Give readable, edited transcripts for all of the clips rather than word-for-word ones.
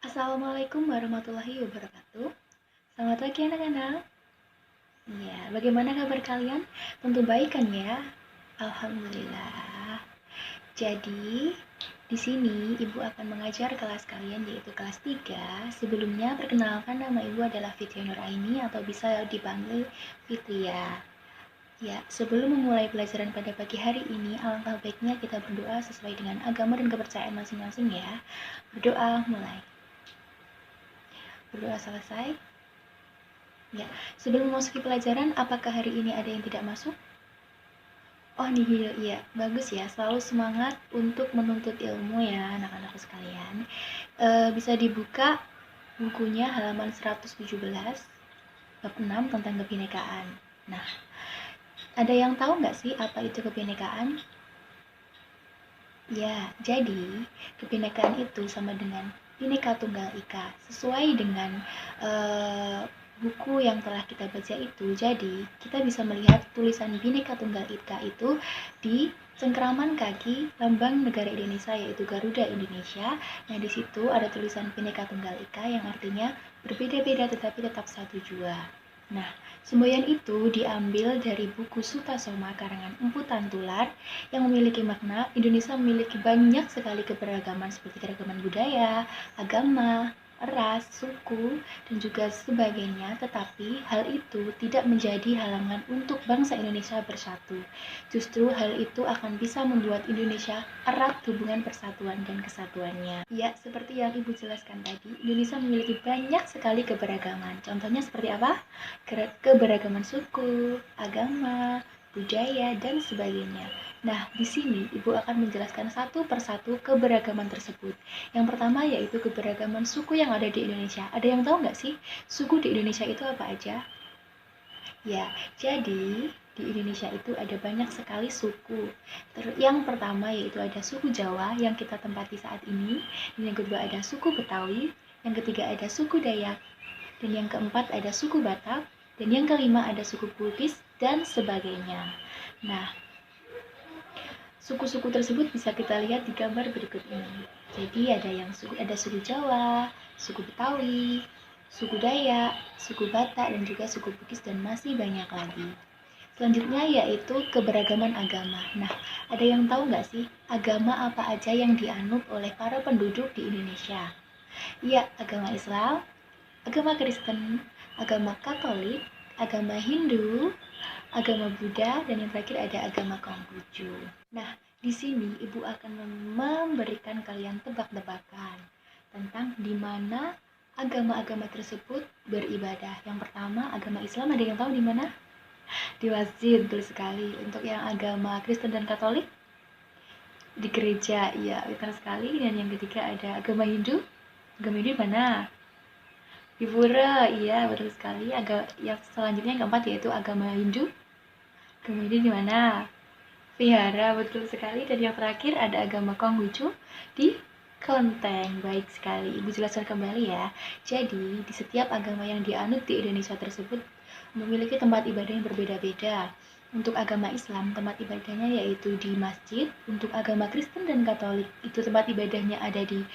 Assalamualaikum warahmatullahi wabarakatuh. Selamat pagi anak-anak. Ya, bagaimana kabar kalian? Tentu baik kan ya? Alhamdulillah. Jadi, di sini Ibu akan mengajar kelas kalian yaitu kelas 3. Sebelumnya, perkenalkan nama Ibu adalah Fitria Nuraini atau bisa dipanggil Fitria. Ya, sebelum memulai pelajaran pada pagi hari ini, alangkah baiknya kita berdoa sesuai dengan agama dan kepercayaan masing-masing ya. Berdoa mulai. Berdoa selesai. Ya, sebelum memasuki pelajaran, apakah hari ini ada yang tidak masuk? Oh, nihil, iya. Bagus ya, selalu semangat untuk menuntut ilmu ya, anak-anakku sekalian. Bisa dibuka bukunya halaman 117, bab 6 tentang kebinekaan. Nah, ada yang tahu nggak sih apa itu kebinekaan? Ya, jadi kebinekaan itu sama dengan Bhinneka Tunggal Ika. Sesuai dengan buku yang telah kita baca itu, jadi kita bisa melihat tulisan Bhinneka Tunggal Ika itu di cengkraman kaki lambang negara Indonesia yaitu Garuda Indonesia. Nah, di situ ada tulisan Bhinneka Tunggal Ika yang artinya berbeda-beda tetapi tetap satu jua. Nah, semboyan itu diambil dari buku Sutasoma karangan Empu Tantular yang memiliki makna Indonesia memiliki banyak sekali keberagaman seperti keragaman budaya, agama, ras, suku, dan juga sebagainya, tetapi hal itu tidak menjadi halangan untuk bangsa Indonesia bersatu. Justru hal itu akan bisa membuat Indonesia erat hubungan persatuan dan kesatuannya. Ya, seperti yang Ibu jelaskan tadi, Indonesia memiliki banyak sekali keberagaman. Contohnya seperti apa? Keberagaman suku, agama, budaya, dan sebagainya. Nah, di sini Ibu akan menjelaskan satu persatu keberagaman tersebut. Yang pertama yaitu keberagaman suku yang ada di Indonesia. Ada yang tahu nggak sih, suku di Indonesia itu apa aja? Ya, jadi di Indonesia itu ada banyak sekali suku. Yang pertama yaitu ada suku Jawa yang kita tempati saat ini. Dan yang kedua ada suku Betawi. Yang ketiga ada suku Dayak. Dan yang keempat ada suku Batak. Dan yang kelima ada suku Bugis dan sebagainya. Nah, suku-suku tersebut bisa kita lihat di gambar berikut ini. Jadi ada suku Jawa, suku Betawi, suku Dayak, suku Batak, dan juga suku Bugis, dan masih banyak lagi. Selanjutnya yaitu keberagaman agama. Nah, ada yang tahu nggak sih agama apa aja yang dianut oleh para penduduk di Indonesia? Ya, agama Islam, agama Kristen, agama Katolik, agama Hindu, agama Buddha, dan yang terakhir ada agama Konghucu. Nah, di sini Ibu akan memberikan kalian tebak-tebakan tentang di mana agama-agama tersebut beribadah. Yang pertama, agama Islam, ada yang tahu di mana? Di masjid, betul sekali. Untuk yang agama Kristen dan Katolik, di gereja, ya betul sekali. Dan yang ketiga ada agama Hindu. Agama Hindu mana? Di pura, iya betul sekali. Yang selanjutnya yang keempat yaitu agama Hindu. Agama Hindu di mana? Vihara, betul sekali. Dan yang terakhir ada agama Konghucu di Kelenteng. Baik sekali, Ibu jelaskan kembali ya. Jadi, di setiap agama yang dianut di Indonesia tersebut memiliki tempat ibadah yang berbeda-beda. Untuk agama Islam, tempat ibadahnya yaitu di masjid. Untuk agama Kristen dan Katolik, itu tempat ibadahnya ada di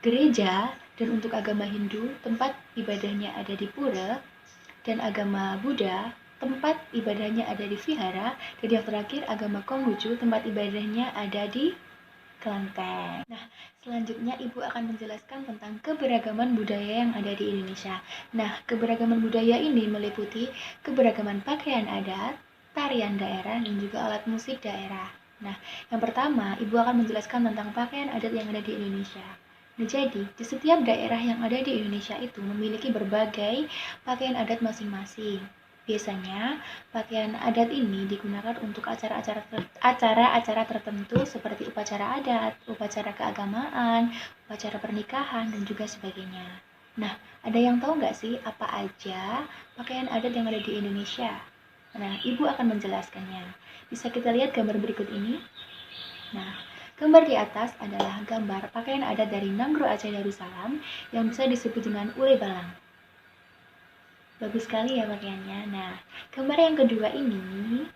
gereja. Dan untuk agama Hindu, tempat ibadahnya ada di pura. Dan agama Buddha, tempat ibadahnya ada di vihara. Dan yang terakhir agama Konghucu, tempat ibadahnya ada di kelenteng. Nah, selanjutnya Ibu akan menjelaskan tentang keberagaman budaya yang ada di Indonesia. Nah, keberagaman budaya ini meliputi keberagaman pakaian adat, tarian daerah, dan juga alat musik daerah. Nah, yang pertama, Ibu akan menjelaskan tentang pakaian adat yang ada di Indonesia. Nah, jadi, di setiap daerah yang ada di Indonesia itu memiliki berbagai pakaian adat masing-masing. Biasanya, pakaian adat ini digunakan untuk acara-acara tertentu seperti upacara adat, upacara keagamaan, upacara pernikahan, dan juga sebagainya. Nah, ada yang tahu nggak sih apa aja pakaian adat yang ada di Indonesia? Nah, Ibu akan menjelaskannya. Bisa kita lihat gambar berikut ini? Nah, gambar di atas adalah gambar pakaian adat dari Nanggroe Aceh Darussalam yang bisa disebut dengan ule balang. Bagus sekali ya pakaiannya. Nah, gambar yang kedua ini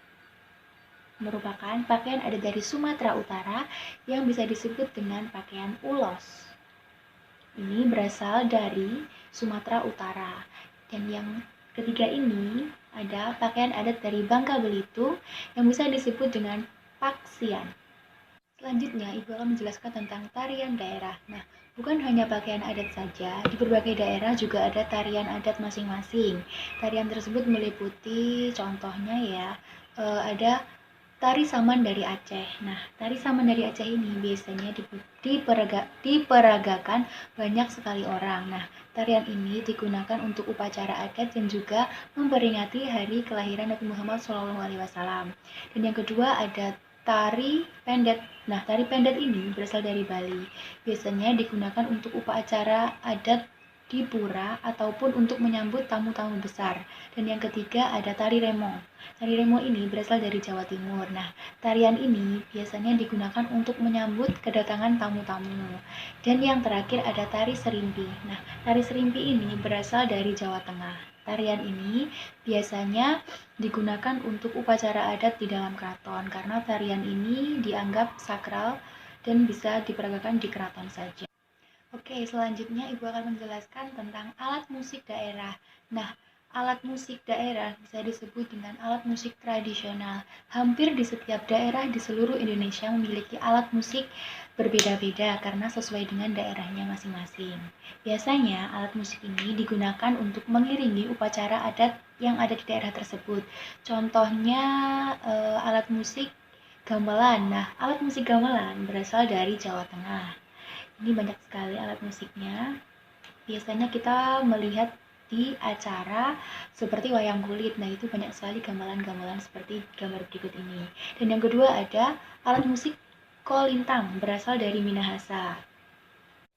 merupakan pakaian adat dari Sumatera Utara yang bisa disebut dengan pakaian ulos. ini berasal dari Sumatera Utara. Dan yang ketiga ini ada pakaian adat dari Bangka Belitung yang bisa disebut dengan Paksian. Selanjutnya, Ibu akan menjelaskan tentang tarian daerah. Nah, bukan hanya pakaian adat saja, di berbagai daerah juga ada tarian adat masing-masing. Tarian tersebut meliputi contohnya ya, ada tari saman dari Aceh. Nah, tari saman dari Aceh ini biasanya diperagakan banyak sekali orang. Nah, tarian ini digunakan untuk upacara adat dan juga memperingati hari kelahiran Nabi Muhammad SAW. Dan yang kedua ada tari pendet. Nah, tari pendet ini berasal dari Bali. Biasanya digunakan untuk upacara adat di pura ataupun untuk menyambut tamu-tamu besar. Dan yang ketiga ada tari remo. Tari remo ini berasal dari Jawa Timur. Nah, tarian ini biasanya digunakan untuk menyambut kedatangan tamu-tamu. Dan yang terakhir ada tari serimpi. Nah, tari serimpi ini berasal dari Jawa Tengah. Tarian ini biasanya digunakan untuk upacara adat di dalam keraton karena tarian ini dianggap sakral dan bisa diperagakan di keraton saja. Oke, selanjutnya Ibu akan menjelaskan tentang alat musik daerah. Nah, alat musik daerah bisa disebut dengan alat musik tradisional. Hampir di setiap daerah di seluruh Indonesia memiliki alat musik berbeda-beda karena sesuai dengan daerahnya masing-masing. Biasanya, alat musik ini digunakan untuk mengiringi upacara adat yang ada di daerah tersebut. Contohnya, alat musik gamelan. Nah, alat musik gamelan berasal dari Jawa Tengah. Ini banyak sekali alat musiknya. Biasanya kita melihat di acara seperti wayang kulit. Nah, itu banyak sekali gamelan-gamelan seperti gambar berikut ini. Dan yang kedua ada alat musik kolintang berasal dari Minahasa.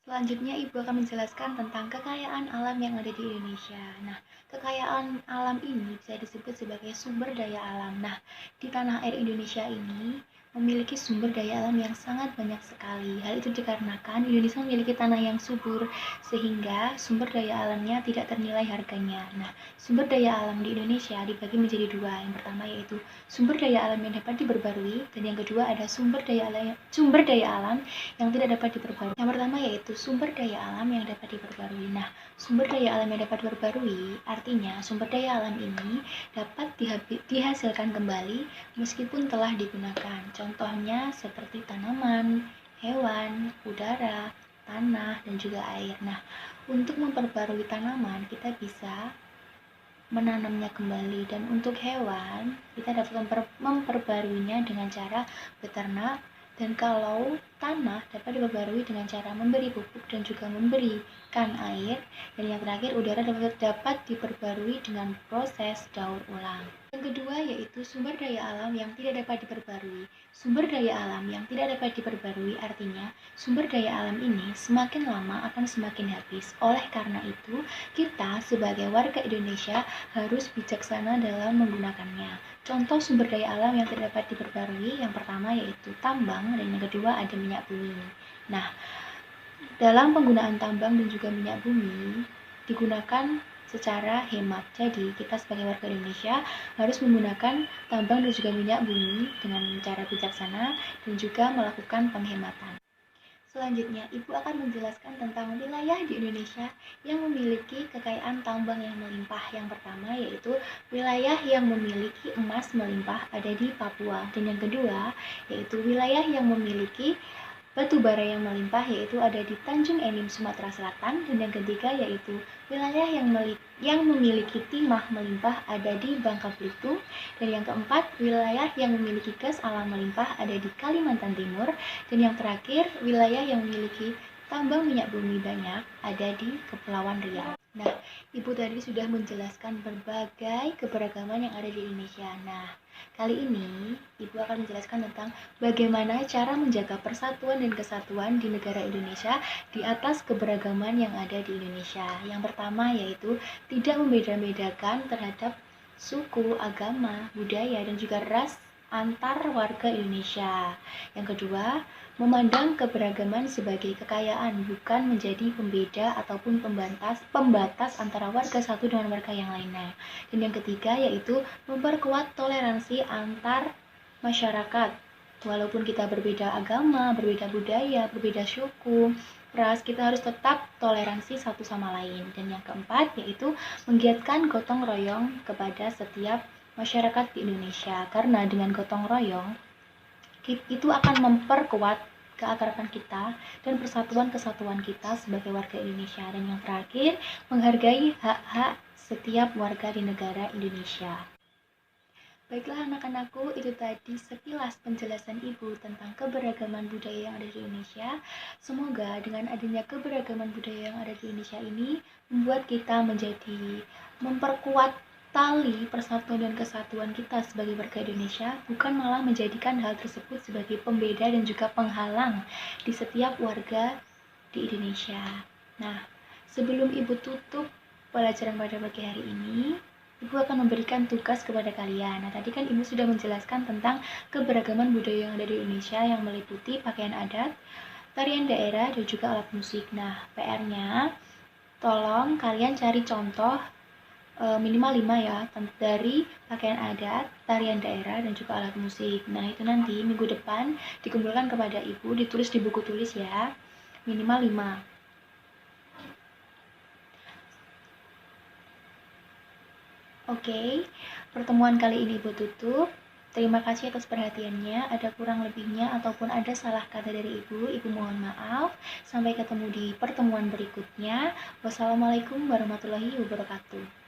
Selanjutnya, Ibu akan menjelaskan tentang kekayaan alam yang ada di Indonesia. Nah, kekayaan alam ini bisa disebut sebagai sumber daya alam. Nah, di tanah air Indonesia ini memiliki sumber daya alam yang sangat banyak sekali. Hal itu dikarenakan Indonesia memiliki tanah yang subur, sehingga sumber daya alamnya tidak ternilai harganya. Nah, sumber daya alam di Indonesia dibagi menjadi dua. Yang pertama yaitu sumber daya alam yang dapat diperbarui, dan yang kedua ada sumber daya alam yang tidak dapat diperbarui. Yang pertama yaitu sumber daya alam yang dapat diperbarui. Nah, sumber daya alam yang dapat diperbarui artinya sumber daya alam ini dapat dihasilkan kembali meskipun telah digunakan. Contohnya seperti tanaman, hewan, udara, tanah, dan juga air. Nah, untuk memperbarui tanaman kita bisa menanamnya kembali, dan untuk hewan kita dapat memperbaruinya dengan cara beternak. Dan kalau tanah dapat diperbarui dengan cara memberi pupuk dan juga memberikan air. Dan yang terakhir, udara dapat diperbarui dengan proses daur ulang. Yang kedua yaitu sumber daya alam yang tidak dapat diperbarui. Sumber daya alam yang tidak dapat diperbarui artinya sumber daya alam ini semakin lama akan semakin habis. Oleh karena itu, kita sebagai warga Indonesia harus bijaksana dalam menggunakannya. Contoh sumber daya alam yang tidak dapat diperbarui yang pertama yaitu tambang, dan yang kedua ada minyak bumi. Nah, dalam penggunaan tambang dan juga minyak bumi digunakan secara hemat. Jadi, kita sebagai warga Indonesia harus menggunakan tambang dan juga minyak bumi dengan cara bijaksana dan juga melakukan penghematan. Selanjutnya, Ibu akan menjelaskan tentang wilayah di Indonesia yang memiliki kekayaan tambang yang melimpah. Yang pertama yaitu wilayah yang memiliki emas melimpah ada di Papua. Dan yang kedua yaitu wilayah yang memiliki batu bara yang melimpah yaitu ada di Tanjung Enim, Sumatera Selatan. Dan yang ketiga yaitu wilayah yang memiliki timah melimpah ada di Bangka Belitung. Dan yang keempat, wilayah yang memiliki gas alam melimpah ada di Kalimantan Timur. Dan yang terakhir, wilayah yang memiliki tambang minyak bumi banyak ada di Kepulauan Riau. Nah, Ibu tadi sudah menjelaskan berbagai keberagaman yang ada di Indonesia. Nah, kali ini Ibu akan menjelaskan tentang bagaimana cara menjaga persatuan dan kesatuan di negara Indonesia di atas keberagaman yang ada di Indonesia. Yang pertama yaitu tidak membeda-bedakan terhadap suku, agama, budaya, dan juga ras antar warga Indonesia. Yang kedua, memandang keberagaman sebagai kekayaan, bukan menjadi pembeda ataupun pembatas antara warga satu dengan warga yang lainnya. Dan yang ketiga yaitu memperkuat toleransi antar masyarakat. Walaupun kita berbeda agama, berbeda budaya, berbeda suku, ras, kita harus tetap toleransi satu sama lain. Dan yang keempat yaitu menggiatkan gotong royong kepada setiap masyarakat di Indonesia. Karena dengan gotong royong itu akan memperkuat keakraban kita dan persatuan kesatuan kita sebagai warga Indonesia. Dan yang terakhir, menghargai hak-hak setiap warga di negara Indonesia. Baiklah anak-anakku, itu tadi sekilas penjelasan Ibu tentang keberagaman budaya yang ada di Indonesia. Semoga dengan adanya keberagaman budaya yang ada di Indonesia ini membuat kita menjadi memperkuat tali persatuan dan kesatuan kita sebagai warga Indonesia, bukan malah menjadikan hal tersebut sebagai pembeda dan juga penghalang di setiap warga di Indonesia. Nah, sebelum Ibu tutup pelajaran pada pagi hari ini, Ibu akan memberikan tugas kepada kalian. Nah, tadi kan Ibu sudah menjelaskan tentang keberagaman budaya yang ada di Indonesia yang meliputi pakaian adat, tarian daerah, dan juga alat musik. Nah, PR-nya, tolong kalian cari contoh minimal 5 ya, dari pakaian adat, tarian daerah, dan juga alat musik. Nah, itu nanti minggu depan dikumpulkan kepada Ibu, ditulis di buku tulis ya, minimal 5. Oke, pertemuan kali ini Ibu tutup. Terima kasih atas perhatiannya. Ada kurang lebihnya ataupun ada salah kata dari Ibu mohon maaf. Sampai ketemu di pertemuan berikutnya. Wassalamualaikum warahmatullahi wabarakatuh.